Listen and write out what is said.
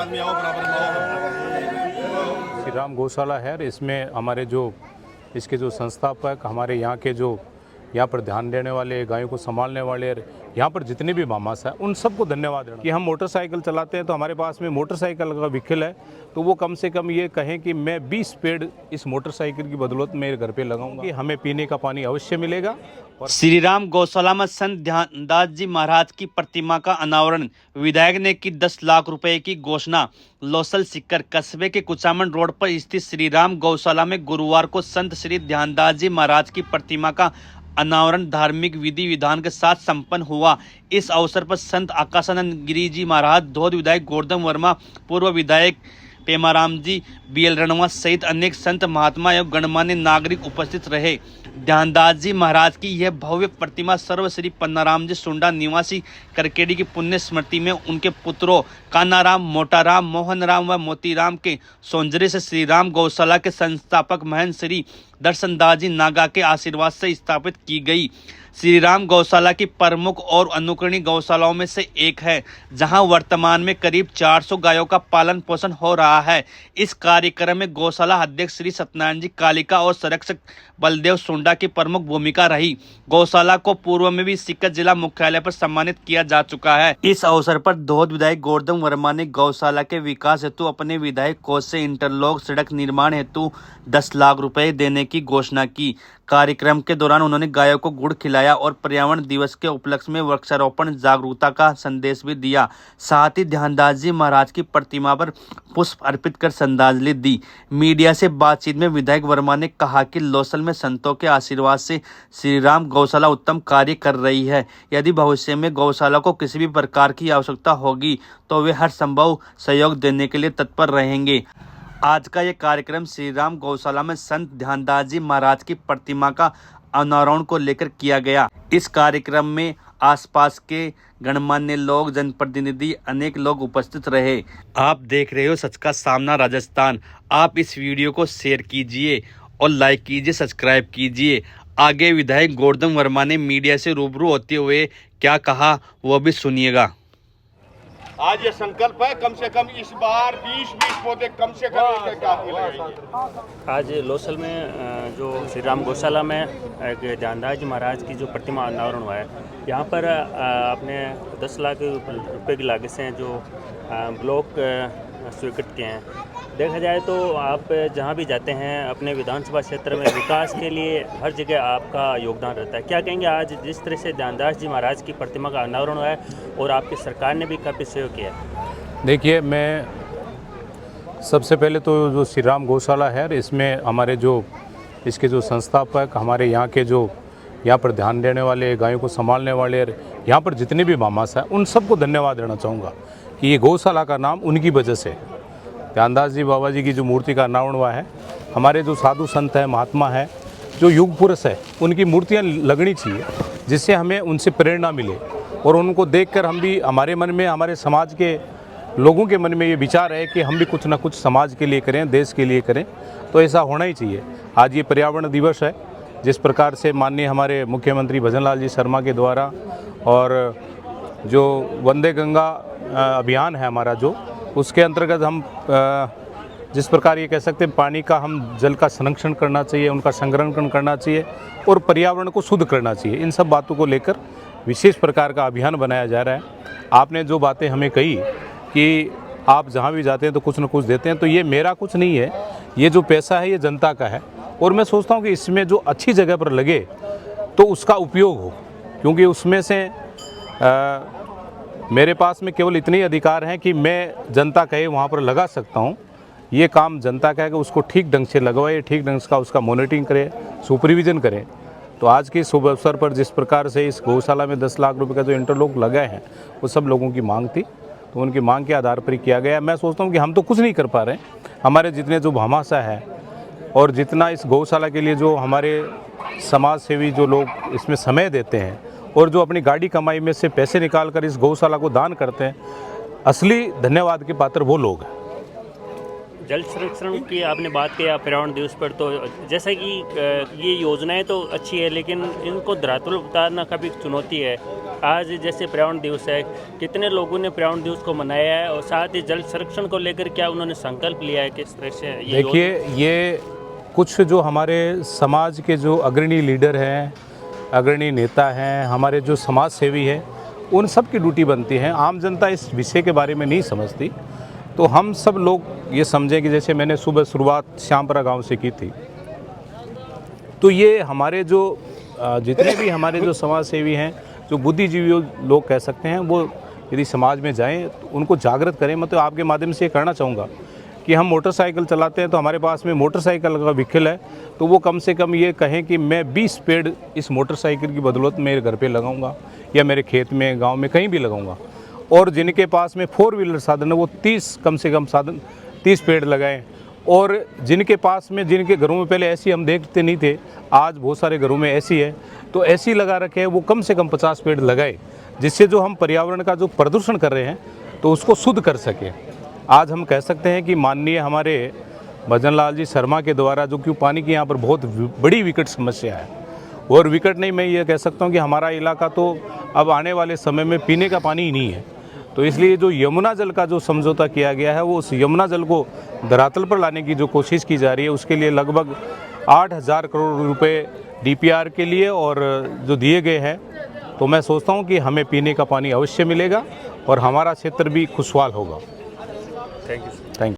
आदमी आओ बराबर आओ। श्री राम गौशाला है, इसमें हमारे जो इसके जो संस्थापक, हमारे यहाँ के जो यहाँ पर ध्यान देने वाले, गायों को संभालने वाले, यहाँ पर जितने भी मामास हैं उन सबको धन्यवाद देना कि हम मोटरसाइकिल चलाते हैं तो हमारे पास में मोटरसाइकिल का व्हीकल है, तो वो कम से कम ये कहें कि मैं 20 पेड़ इस मोटरसाइकिल की बदौलत मेरे घर पे लगाऊंगा कि हमें पीने का पानी अवश्य मिलेगा। श्री राम गौशाला में संत ध्यानदास जी महाराज की प्रतिमा का अनावरण, विधायक ने की 10 लाख रुपए की घोषणा। लोसल सिक्कर कस्बे के कुचामन रोड पर स्थित श्री राम गौशाला में गुरुवार को संत श्री ध्यानदास जी महाराज की प्रतिमा का अनावरण धार्मिक विधि विधान के साथ संपन्न हुआ। इस अवसर पर संत आकाशानंद गिरी जी महाराज, धौद विधायक गोवर्धन वर्मा, पूर्व विधायक पेमाराम जी, बीएल रणवा सहित अनेक संत महात्मा एवं गणमान्य नागरिक उपस्थित रहे। ध्यानदास जी महाराज की यह भव्य प्रतिमा सर्व श्री पन्नाराम जी सुंडा निवासी करकेड़ी की पुण्य स्मृति में उनके पुत्रों कानाराम, मोटाराम, मोहनराम व मोतीराम के सौंदर्य से श्री राम गौशाला के संस्थापक महंत श्री दर्शनदास जी नागा के आशीर्वाद से स्थापित की गई। श्री राम गौशाला की प्रमुख और अनुकरणीय गौशालाओं में से एक है, जहां वर्तमान में करीब 400 गायों का पालन पोषण हो रहा है। इस कार्यक्रम में गौशाला अध्यक्ष श्री सत्यनारायण जी कालिका और संरक्षक बलदेव सुंडा की प्रमुख भूमिका रही। गौशाला को पूर्व में भी सिक्कर जिला मुख्यालय पर सम्मानित किया जा चुका है। इस अवसर पर धौद विधायक गोवर्धन वर्मा ने गौशाला के विकास हेतु अपने विधायक कोष से इंटरलॉक सड़क निर्माण हेतु 10 लाख रुपए देने की घोषणा की। कार्यक्रम के दौरान उन्होंने गायों को गुड़ खिलाया और पर्यावरण दिवस के उपलक्ष्य में वृक्षारोपण जागरूकता का संदेश भी दिया। साथ ही ध्यानदास जी महाराज की प्रतिमा पर पुष्प अर्पित कर श्रद्धांजलि दी। मीडिया से बातचीत में विधायक वर्मा ने कहा कि लोसल में संतों के आशीर्वाद से श्री राम गौशाला उत्तम कार्य कर रही है। यदि भविष्य में गौशाला को किसी भी प्रकार की आवश्यकता होगी तो वे हर संभव सहयोग देने के लिए तत्पर रहेंगे। आज का ये कार्यक्रम श्री राम गौशाला में संत ध्यानदास जी महाराज की प्रतिमा का अनावरण को लेकर किया गया। इस कार्यक्रम में आसपास के गणमान्य लोग, जनप्रतिनिधि, अनेक लोग उपस्थित रहे। आप देख रहे हो सच का सामना राजस्थान। आप इस वीडियो को शेयर कीजिए और लाइक कीजिए, सब्सक्राइब कीजिए। आगे विधायक गोवर्धन वर्मा ने मीडिया से रूबरू होते हुए क्या कहा वो भी सुनिएगा। आज ये संकल्प है कम से कम इस बार 20-20 पौधे कम से कम एक आदमी लगाएंगे। आज लोसल में जो श्री राम गौशाला में एक ध्यानदास जी महाराज की जो प्रतिमा अनावरण हुआ है, यहाँ पर आपने 10 लाख रुपए की लागत से जो ब्लॉक स्वीकृत किए हैं। देखा जाए तो आप जहाँ भी जाते हैं अपने विधानसभा क्षेत्र में विकास के लिए हर जगह आपका योगदान रहता है। क्या कहेंगे आज जिस तरह से ध्यानदास जी महाराज की प्रतिमा का अनावरण हुआ है और आपकी सरकार ने भी काफ़ी सहयोग किया है? देखिए, मैं सबसे पहले तो जो श्री राम गौशाला है, इसमें हमारे जो इसके जो संस्थापक, हमारे यहाँ के जो यहाँ पर ध्यान देने वाले, गायों को संभालने वाले, यहाँ पर जितने भी मामास हैं उन सबको धन्यवाद देना चाहूँगा कि ये गौशाला का नाम उनकी वजह से, ध्यानदास जी बाबा जी की जो मूर्ति का अनावरण हुआ है। हमारे जो साधु संत हैं, महात्मा हैं, जो युग पुरुष है, उनकी मूर्तियाँ लगनी चाहिए जिससे हमें उनसे प्रेरणा मिले और उनको देखकर हम भी, हमारे मन में, हमारे समाज के लोगों के मन में ये विचार है कि हम भी कुछ ना कुछ समाज के लिए करें, देश के लिए करें। तो ऐसा होना ही चाहिए। आज ये पर्यावरण दिवस है, जिस प्रकार से माननीय हमारे मुख्यमंत्री भजन लाल जी शर्मा के द्वारा और जो वंदे गंगा अभियान है हमारा, जो उसके अंतर्गत हम जिस प्रकार ये कह सकते हैं पानी का, हम जल का संरक्षण करना चाहिए, उनका संग्रहण करना चाहिए और पर्यावरण को शुद्ध करना चाहिए। इन सब बातों को लेकर विशेष प्रकार का अभियान बनाया जा रहा है। आपने जो बातें हमें कही कि आप जहाँ भी जाते हैं तो कुछ न कुछ देते हैं, तो ये मेरा कुछ नहीं है, ये जो पैसा है ये जनता का है और मैं सोचता हूँ कि इसमें जो अच्छी जगह पर लगे तो उसका उपयोग हो, क्योंकि उसमें से मेरे पास में केवल इतने ही अधिकार हैं कि मैं जनता कहे वहाँ पर लगा सकता हूँ। ये काम जनता का है कि उसको ठीक ढंग से लगवाए, ठीक ढंग से उसका मॉनिटरिंग करे, सुपरविजन करें। तो आज के शुभ अवसर पर जिस प्रकार से इस गौशाला में 10 लाख रुपए का जो इंटरलॉक लगाए हैं, वो सब लोगों की मांग थी, तो उनकी मांग के आधार पर ही किया गया। मैं सोचता हूँ कि हम तो कुछ नहीं कर पा रहे हैं, हमारे जितने जो भामाशाह है और जितना इस गौशाला के लिए जो हमारे समाज सेवी जो लोग इसमें समय देते हैं और जो अपनी गाड़ी कमाई में से पैसे निकाल कर इस गौशाला को दान करते हैं, असली धन्यवाद के पात्र वो लोग हैं। जल संरक्षण की आपने बात किया पर्यावरण दिवस पर, तो जैसा कि ये योजनाएं तो अच्छी है लेकिन इनको धरातल उतारना काफ़ी चुनौती है। आज जैसे पर्यावरण दिवस है, कितने लोगों ने पर्यावरण दिवस को मनाया है और साथ ही जल संरक्षण को लेकर क्या उन्होंने संकल्प लिया है, किस तरह से ये देखिए, ये कुछ जो हमारे समाज के जो अग्रणी लीडर हैं, अग्रणी नेता हैं, हमारे जो समाज सेवी हैं, उन सब की ड्यूटी बनती है। आम जनता इस विषय के बारे में नहीं समझती, तो हम सब लोग ये समझें कि जैसे मैंने सुबह शुरुआत श्यामपुरा गांव से की थी, तो ये हमारे जो जितने भी हमारे जो समाज सेवी हैं, जो बुद्धिजीवी लोग कह सकते हैं, वो यदि समाज में जाएं तो उनको जागृत करें। मतलब आपके माध्यम से ये कहना चाहूँगा कि हम मोटरसाइकिल चलाते हैं तो हमारे पास में मोटरसाइकिल का व्हीकल है, तो वो कम से कम ये कहें कि मैं 20 पेड़ इस मोटरसाइकिल की बदौलत मेरे घर पे लगाऊंगा या मेरे खेत में, गांव में, कहीं भी लगाऊंगा। और जिनके पास में 4 व्हीलर साधन है वो 30 कम से कम साधन 30 पेड़ लगाएं। और जिनके पास में, जिनके घरों में पहले ऐसी हम देखते नहीं थे, आज बहुत सारे घरों में ऐसी है, तो ऐसी लगा रखे हैं, वो कम से कम 50 पेड़ लगाए, जिससे जो हम पर्यावरण का जो प्रदूषण कर रहे हैं तो उसको शुद्ध कर सकें। आज हम कह सकते हैं कि माननीय हमारे भजन लाल जी शर्मा के द्वारा जो कि पानी की यहाँ पर बहुत बड़ी विकट समस्या है, और विकट नहीं, मैं ये कह सकता हूँ कि हमारा इलाका तो अब आने वाले समय में पीने का पानी ही नहीं है। तो इसलिए जो यमुना जल का जो समझौता किया गया है, वो उस यमुना जल को धरातल पर लाने की जो कोशिश की जा रही है, उसके लिए लगभग 8,000 करोड़ रुपए DPR के लिए और जो दिए गए हैं, तो मैं सोचता हूँ कि हमें पीने का पानी अवश्य मिलेगा और हमारा क्षेत्र भी खुशहाल होगा। Thank you. Thank you.